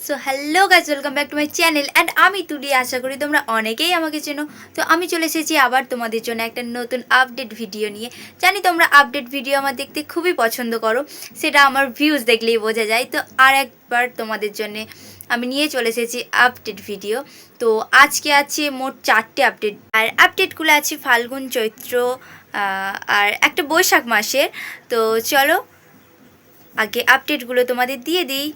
So hello guys, welcome back to my channel and আমি তুলি। আশা করি তোমরা অনেকেই আমাকে চেনো। তো আমি চলে এসেছি আবার তোমাদের জন্য একটা নতুন আপডেট ভিডিও নিয়ে। জানি তোমরা আপডেট ভিডিও আমার দেখতে খুবই পছন্দ করো, সেটা আমার ভিউজ দেখলেই বোঝা যায়। তো আর একবার তোমাদের জন্য আমি নিয়ে চলে এসেছি আপডেট ভিডিও। তো আজকে আছে মোট 4টে আপডেট, আর আপডেটগুলো আছে ফাল্গুন, চৈত্র আর একটা বৈশাখ মাসের। তো চলো আগে আপডেটগুলো তোমাদের দিয়ে দিই।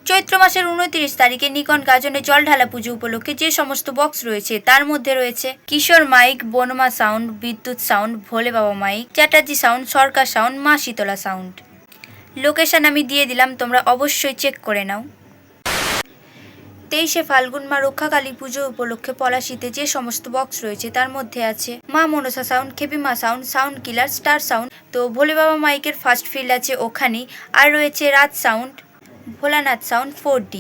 চৈত্র মাসের 29 তারিখে নিকন গাজনে জল ঢালা পুজো উপলক্ষে যে সমস্ত বক্স রয়েছে তার মধ্যে রয়েছে কিশোর মাইক, বনমা সাউন্ড, বিদ্যুৎ সাউন্ড, ভোলে বাবা মাইক, চ্যাটার্জি সাউন্ড, সরকার সাউন্ড, মা শীতলা সাউন্ড। লোকেশন আমি দিয়ে দিলাম, তোমরা অবশ্যই চেক করে নাও। 23শে ফাল্গুন মা রক্ষাকালী পুজো উপলক্ষে পলাশিতে যে সমস্ত বক্স রয়েছে তার মধ্যে আছে মা মনসা সাউন্ড, খেপিমা সাউন্ড, সাউন্ড কিলার, স্টার সাউন্ড। তো ভোলে বাবা মাইকের ফার্স্ট ফিল্ড আছে ওখানেই, আর রয়েছে Raj sound, Bholanath sound 4D।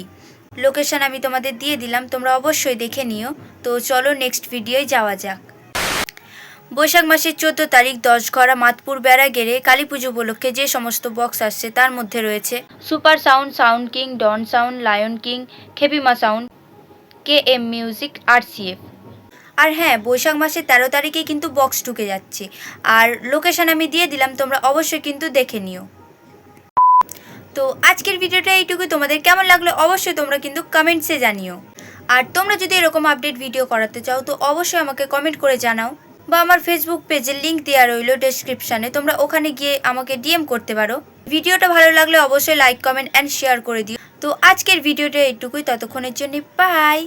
Location আমি তোমাদের দিয়ে দিলাম, তোমরা অবশ্যই দেখে নিও। তো চলো নেক্সট ভিডিওয় যাওয়া যাক। বৈশাখ মাসের 14 তারিখ 10 ঘরা মাতপুর বেড়াগেড়ে কালী পুজো উপলক্ষে যে সমস্ত বক্স আসছে তার মধ্যে রয়েছে সুপার সাউন্ড, সাউন্ড কিং, ডন sound, lion king, খেপিমা sound, KM music, RCF। আর হ্যাঁ, বৈশাখ মাসের 13 তারিখে কিন্তু বক্স ঢুকে যাচ্ছে, আর লোকেশন আমি দিয়ে দিলাম, তোমরা অবশ্যই কিন্তু দেখে নিও। তো আজকের ভিডিওটা এইটুকুই। তোমাদের কেমন লাগলো অবশ্যই তোমরা কিন্তু কমেন্টসে জানিও। আর তোমরা যদি এরকম আপডেট ভিডিও করাতে চাও তো অবশ্যই আমাকে কমেন্ট করে জানাও, বা আমার ফেসবুক পেজের লিঙ্ক দেওয়া রইল ডেসক্রিপশানে, তোমরা ওখানে গিয়ে আমাকে DM করতে পারো। ভিডিওটা ভালো লাগলে অবশ্যই লাইক, কমেন্ট অ্যান্ড শেয়ার করে দিও। তো আজকের ভিডিওটা এইটুকুই, ততক্ষণের জন্য বাই।